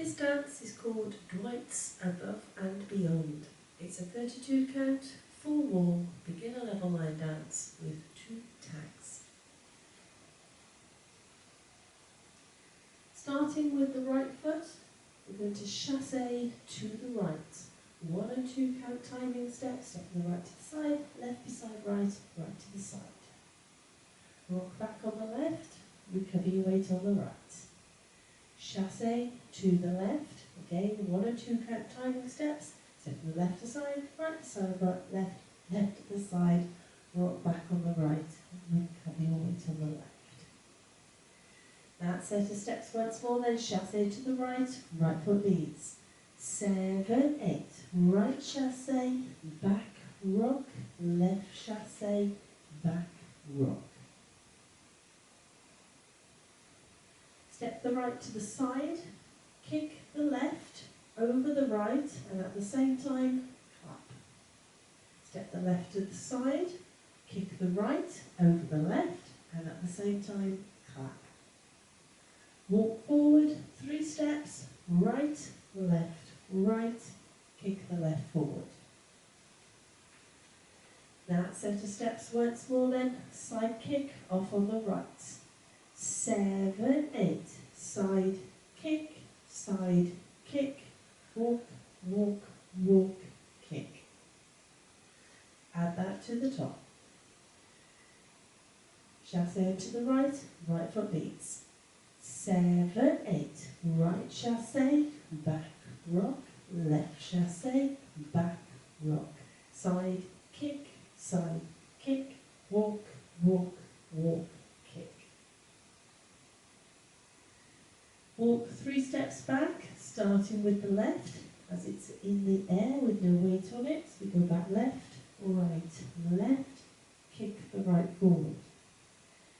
This dance is called Dwight's Above and Beyond. It's a 32 count, full wall, beginner level line dance with 2 tags. Starting with the right foot, we're going to chasse to the right. 1 and 2 count timing steps, step from the right to the side, left beside right, right to the side. Rock back on the left, recover your weight on the right. Chasse to the left, again 1 and 2 count timing steps, step from the left to side, right to side, right, left, left to the side, rock back on the right, recover your weight on the left. That set of steps once more, then chasse to the right, right foot leads. 7, 8, right chasse, back rock, left chasse, back rock. Step the right to the side, kick the left over the right, and at the same time, clap. Step the left to the side, kick the right over the left, and at the same time, clap. Walk forward 3 steps, right, left, right, kick the left forward. That set of steps once more then, side kick off on the right. 7, 8, side, kick, walk, walk, walk, kick. Add that to the top. Chasse to the right, right foot leads. 7, 8, right chasse, back rock, left chasse, back rock. Side, kick, walk, walk, walk, kick. Walk 3 steps back, starting with the left, as it's in the air with no weight on it. So we go back left, right, left, kick the right forward.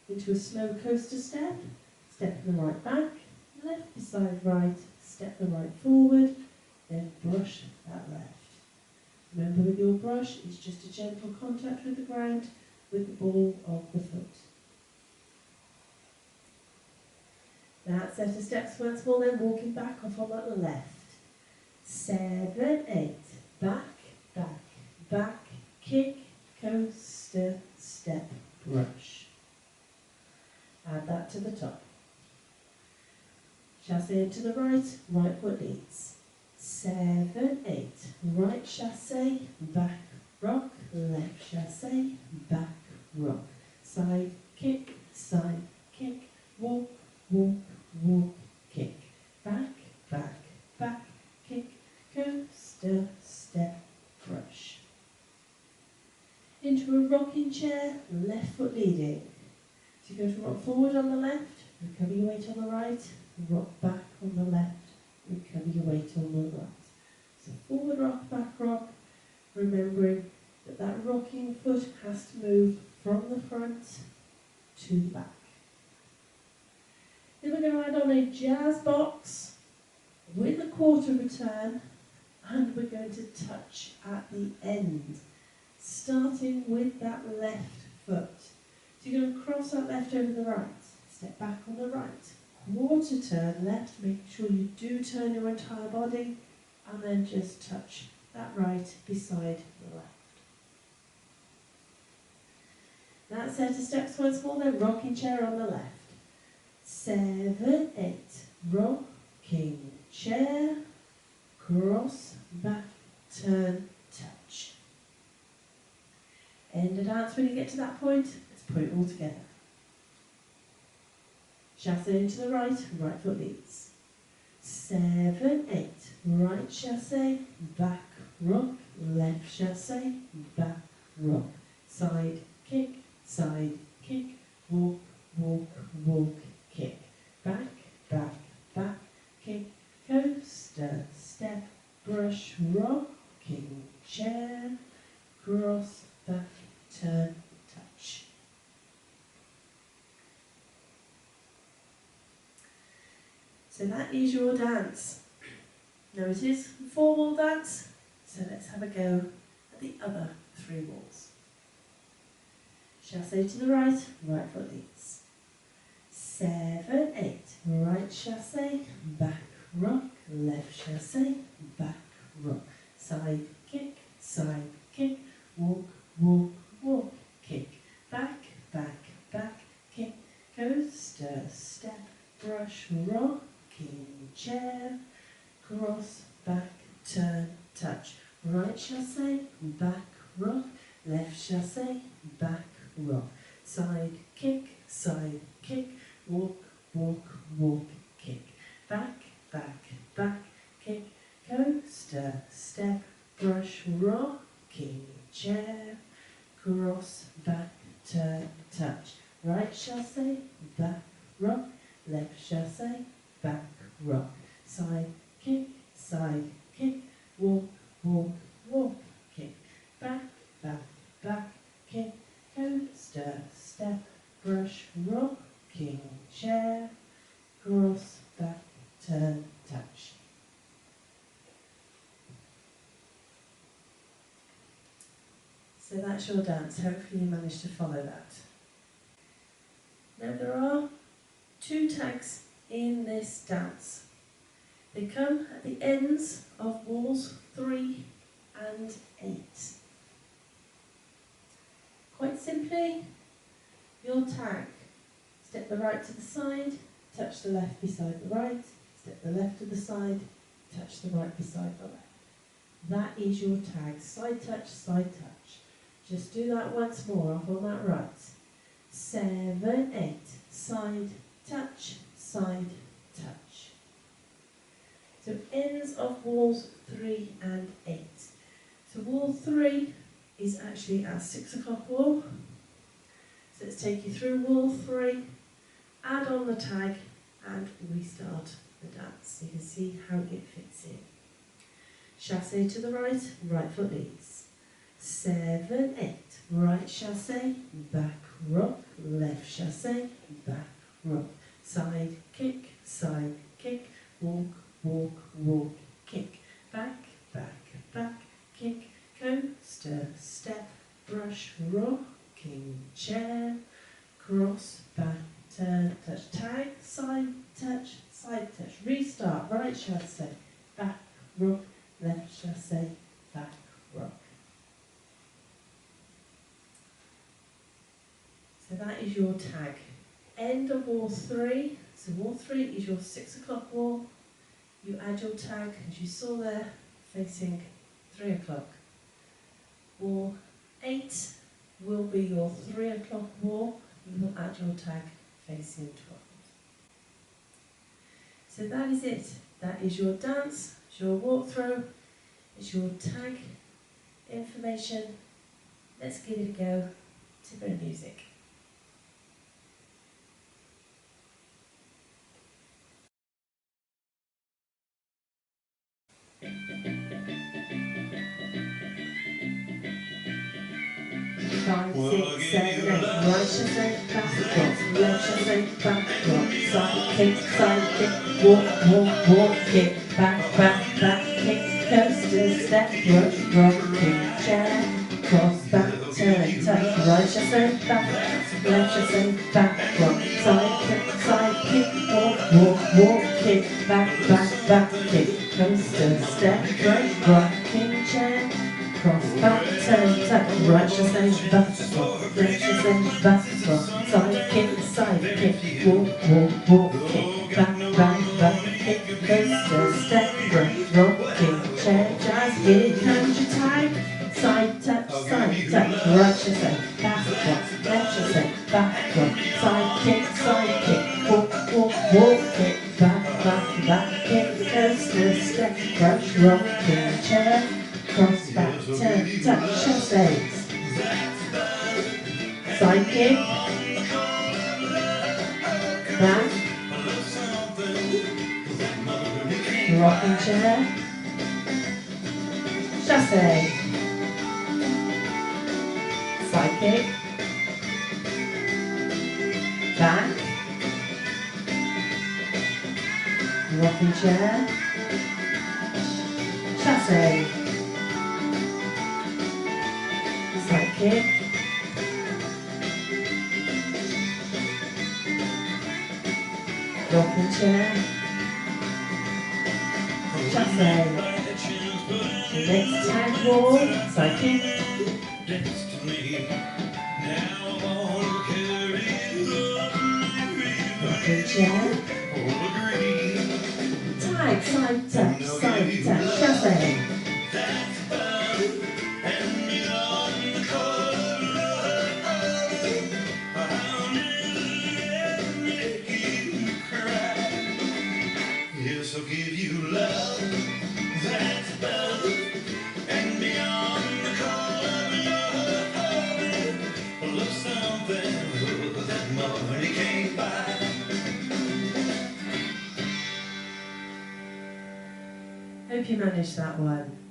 Into a slow coaster step, step the right back, left beside right, step the right forward, then brush that left. Remember, with your brush, it's just a gentle contact with the ground with the ball of the foot. That set of steps once more, then walking back off on that left. 7, 8, back, back, back, kick, coaster, step, brush. Add that to the top. Chasse to the right, right foot leads. 7, 8, right chasse, back rock, left chasse, back rock. Side, kick, walk, walk, walk, kick. Back, back, back, kick, coaster, step, brush. Into a rocking chair, left foot leading. So you go to rock forward on the left, recover your weight on the right, rock back on the left, recover your weight on the right. So forward rock, back rock, remembering that that rocking foot has to move from the front to the back. Then we're going to add on a jazz box with a quarter return, and we're going to touch at the end, starting with that left foot. So you're going to cross that left over the right, step back on the right, quarter turn left, make sure you do turn your entire body, and then just touch that right beside the left. That set of steps once more, then rocking chair on the left. 7, 8, rocking chair, cross, back, turn, touch. End the dance when you get to that point. Let's put it all together. Chasse into the right, right foot leads. 7, 8, right chasse, back rock, left chasse, back rock. Side, kick, walk, walk, walk, kick. Back, back, back, kick, coaster, step, brush, rocking chair, cross, back, turn, touch. So that is your dance. Now it is a 4-wall dance, so let's have a go at the other 3 walls. Chasse to the right, right foot leads. 7, 8, right chasse, back rock, chassé, back, rock, side, kick, walk, walk, walk, kick, back, back, back, kick, coaster, step, brush, rocking chair, cross, back, turn, touch, right chassé, back, rock, left chassé, back, rock, side, kick, walk, walk, walk, kick, back, back, back, kick, coaster, step, brush, rocking chair, cross, back, turn, touch, right chassé, back, rock, left chassé, back, rock, side, kick, walk, walk, walk, kick, back, back, back, kick, coaster, step, brush, rocking chair, cross, back, turn, touch. So that's your dance. Hopefully you managed to follow that. Now there are 2 tags in this dance. They come at the ends of walls 3 and 8. Quite simply, your tag, step the right to the side, touch the left beside the right, step the left to the side, touch the right beside the left. That is your tag, side touch, side touch. Just do that once more off on that right. 7, 8, side touch, side touch. So ends of walls 3 and 8. So wall 3 is actually our 6 o'clock wall. So let's take you through wall 3, add on the tag and restart the dance. You can see how it fits in. Chassé to the right, right foot leads. 7, 8, right chassé, back rock, left chassé, back rock. Side kick, walk, walk, walk, kick. Back, back, back, kick, coaster, step, brush, rocking chair, cross, back, turn, touch, tag, side touch, restart, right chassé, back, rock, left chassé, back, rock. So that is your tag. End of wall 3, so wall 3 is your 6 o'clock wall. You add your tag, as you saw there, facing 3 o'clock. Wall 8 will be your 3 o'clock wall. You will add your tag facing 12. So that is it. That is your dance, it's your walkthrough, it's your tag information. Let's give it a go to a bit of music. Five, 6, 7, 8. Right chassé, back cross, left chassé, back rock, side kick, walk, walk, kick, back, back, kick, coaster, step, brush, rocking chair, cross, back, turn, touch, right chassé, back, left chassé, back rock, side kick, walk, kick, back, kick, coaster, step, brush, rocking chair, cross, back, turn, touch, right chassé, back rock, left chassé, back rock, side kick, walk, kick, back, kick, coaster, step, brush, rocking chair, jazz, here comes your tag, side touch, right chassé, back rock, left chassé, back rock, side kick, walk, kick, back, kick, coaster, step, brush, rocking chair, cross, back, turn, touch, chassés, side kick, back, rocking chair, chassé, side kick, back, rocking chair, chassé, side kick, rocking chair, chasse. The next tag wall, side kick. Rocking chair. Tag, side tap, chasse. Yes, I'll give you love, that's above and beyond the call of love. Love something that money can't buy. Hope you managed that one.